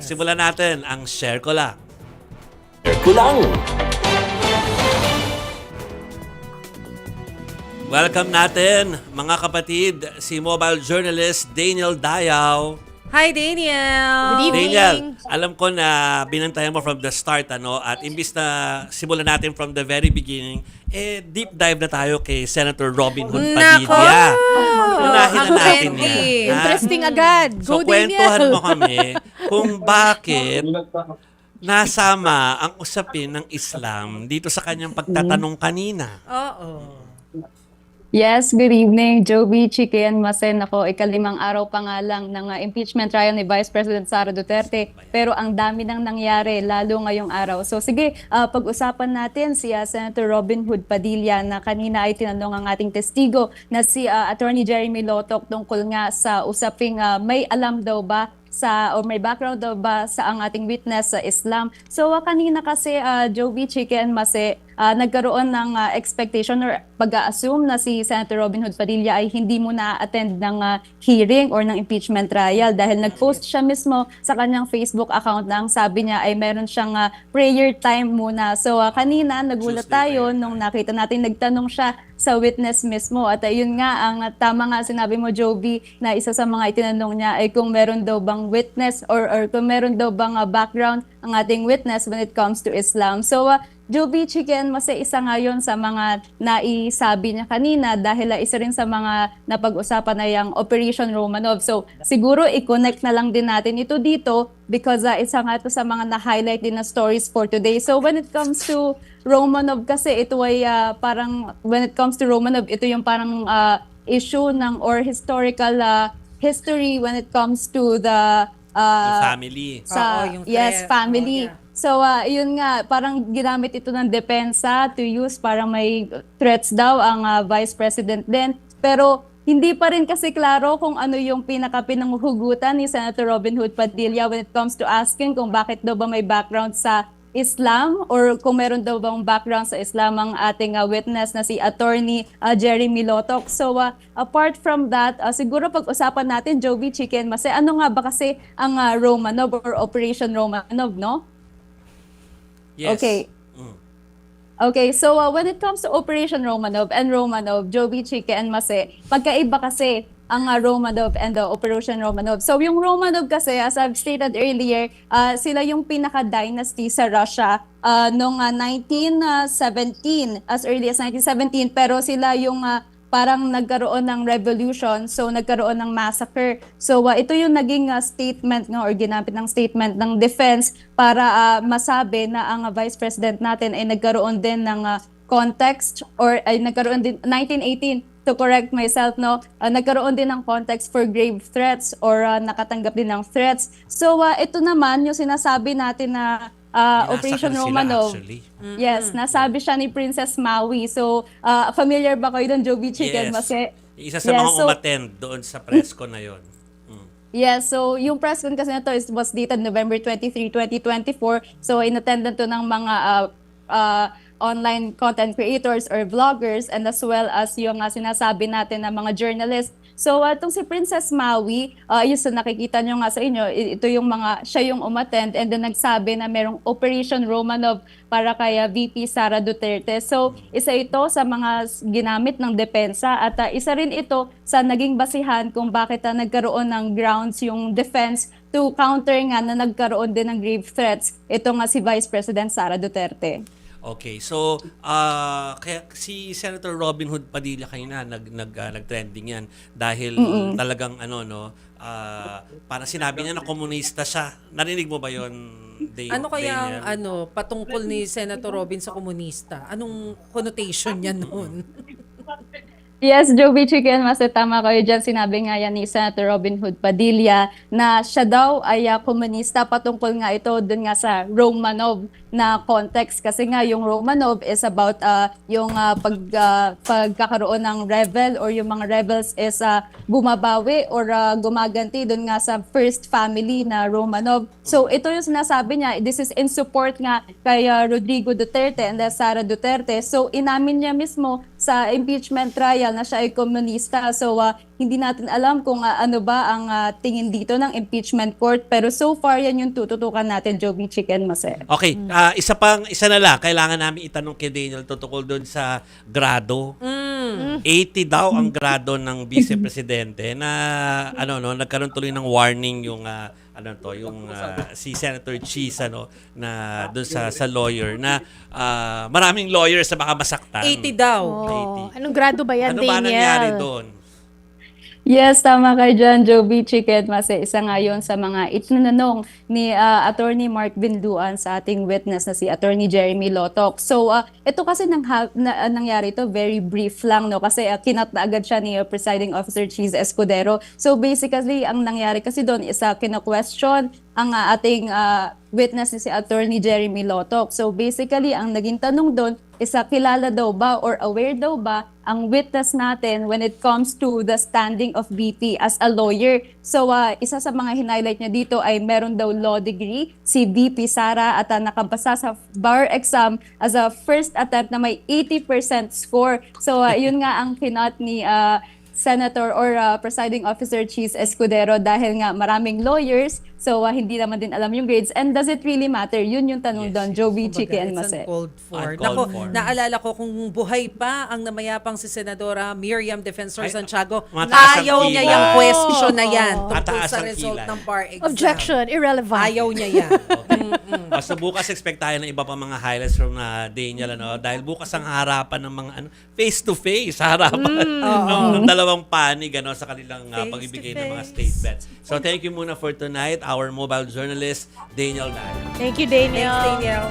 Simulan natin ang share ko lang. Kulang. Welcome natin mga kapatid, si mobile journalist Daniel Dayaw. Hi, Daniel! Good evening. Daniel, alam ko na binantayan mo from the start at imbis na simulan natin from the very beginning, deep dive na tayo kay Senator Robin Hood Padilla. Unahin na natin yan. ha? Interesting agad. So, Go, kwentuhan Daniel. mo kami kung bakit nasama ang usapin ng Islam dito sa kanyang pagtatanong kanina. Oo. Yes, good evening, Joby, Chiki, and Masen. Ako, ikalimang araw pa nga lang ng impeachment trial ni Vice President Sara Duterte. Pero ang dami nang nangyari, lalo ngayong araw. So sige, pag-usapan natin si Senator Robin Hood Padilla na kanina ay tinanong ang ating testigo na si Attorney Jeremy Lotoc tungkol nga sa usaping may alam daw ba o may background daw ba sa ang ating witness sa Islam. So kanina kasi Joby, Chiki, and Mase, nagkaroon ng expectation or pag-assume na si Senator Robin Hood Padilla ay hindi muna attend ng hearing or ng impeachment trial dahil nag-post siya mismo sa kanyang Facebook account na ang sabi niya ay meron siyang prayer time muna. So kanina nagulat tayo nung nakita natin nagtanong siya sa witness mismo at yun nga ang tama nga sinabi mo, Joby, na isa sa mga itinanong niya ay kung meron daw bang witness or kung meron daw bang background ang ating witness when it comes to Islam. So Joby, Chicken, mas isa nga yun sa mga naisabi niya kanina dahil isa rin sa mga napag-usapan na yung Operation Romanov. So siguro i-connect na lang din natin ito dito because isa nga ito sa mga na-highlight din na stories for today. So when it comes to Romanov kasi ito ay when it comes to Romanov, ito yung parang issue ng or historical history when it comes to the Yung family. Oo, yung yes, threat. family. Oh, yeah. So, yun nga, parang ginamit ito ng depensa to use, parang may threats daw ang Vice President din. Pero hindi pa rin kasi klaro kung ano yung pinaka-pinanghuhugutan ni Senator Robin Hood Padilla when it comes to asking kung bakit daw ba may background sa Islam or kung meron daw bang background sa Islam ang ating witness na si Attorney Jeremy Lotoc. So apart from that, siguro pag-usapan natin, Joby, Chicken, Mase, ano nga ba kasi ang Romanov or Operation Romanov, no? Yes. Okay. Okay, so when it comes to Operation Romanov and Romanov, Joby, Chike, and Mase, pagkaiba kasi ang Romanov and the Operation Romanov. So yung Romanov kasi, as I've stated earlier, sila yung pinaka-dynasty sa Russia noong 1917, as early as 1917, pero sila yung parang nagkaroon ng revolution, so nagkaroon ng massacre. So ito yung naging statement or ginamit ng statement ng defense para masabi na ang Vice President natin ay nagkaroon din ng context or ay nagkaroon din 1918 to correct myself, no, nagkaroon din ng context for grave threats or nakatanggap din ng threats. So ito naman yung sinasabi natin na Operation Minasakal sila, Romanov. actually. Yes, nasabi siya ni Princess Maui. So familiar ba kayo doon, Joby, Chicken? Yes. Kasi Isa sa mga umattend doon sa press ko na yon. yes, so yung press con kasi na to was dated November 23, 2024. So inattendan to ng mga online content creators or vloggers and as well as yung sinasabi natin na mga journalists. So itong si Princess Maui, yung sa nakikita nyo nga sa inyo, ito yung siya yung umattend and then nagsabi na merong Operation Romanov para kay VP Sara Duterte. So isa ito sa mga ginamit ng depensa at isa rin ito sa naging basihan kung bakit nagkaroon ng grounds yung defense to counter nga na nagkaroon din ng grave threats. Ito nga si Vice President Sara Duterte. Okay, so kaya si Senator Robin Hood Padilla kanina nag-trending 'yan dahil talagang parang sinabi niya na komunista siya. Narinig mo ba 'yon? Ano kaya ang patungkol ni Senator Robin sa komunista? Anong connotation niya noon? Yes, Joby, Chicken, mas tama kayo dyan. Sinabi nga yan ni Senator Robin Hood Padilla na siya daw ay komunista patungkol nga ito dun nga sa Romanov na context. Kasi nga yung Romanov is about yung pagkakaroon ng rebel or yung mga rebels is bumabawi or gumaganti dun nga sa first family na Romanov. So ito yung sinasabi niya, this is in support nga kay Rodrigo Duterte and Sara Duterte. So inamin niya mismo sa impeachment trial na siya ay komunista. So hindi natin alam kung ano ba ang tingin dito ng impeachment court. Pero so far, yan yung tututukan natin, Joby Chicken Mase. Okay, isa na lang. Kailangan namin itanong kay Daniel tungkol doon sa grado. 80 daw ang grado ng vice-presidente na nagkaroon tuloy ng warning yung si Senator Cheese na doon sa lawyer na maraming lawyers na baka masaktan. 80 daw. Oh, anong grado ba yan, Ano ba Daniel? nangyari doon? Yes, tama kayo dyan, Joby Chicken. Mase, isa nga yun sa mga itinanong ni Attorney Mark Binduan sa ating witness na si Attorney Jeremy Lotok. So, ito kasi nangyari ito, very brief lang, no? Kasi kinat na agad siya ni Presiding Officer Cheese Escudero. So, basically, ang nangyari kasi doon is kina-question ang ating witness ni si Attorney Jeremy Lotok. So, basically, ang naging tanong doon is kilala daw ba or aware daw ba ang witness natin when it comes to the standing of VP as a lawyer. So, isa sa mga highlight niya dito ay meron daw law degree si VP Sara at nakabasa sa bar exam as a first attempt na may 80% score. So, yun nga ang kinot ni Senator or Presiding Officer Cheese Escudero dahil nga maraming lawyers, so hindi naman din alam yung grades. And does it really matter? Yun yung tanong doon, Joby Chicken It's Mase. uncalled for. Uncalled Nako, for. naalala ko kung buhay pa ang namayapang si Senadora Miriam Defensor Ay, Santiago, mataas ang ayaw niya kilay. yung question na yan Oo. tungkol Mataas sa ang result kilay. ng bar exam. Objection, irrelevant. Ayaw niya yan. Basta bukas expect tayo ng iba pa mga highlights from Daniel dahil bukas ang harapan ng mga face to face sa harapan ng dalawang panig sa kanilang Face pagbibigay to ng mga face. statements. So thank you muna for tonight, our mobile journalist Daniel Nayo. Thank you, Daniel. Thanks, Daniel.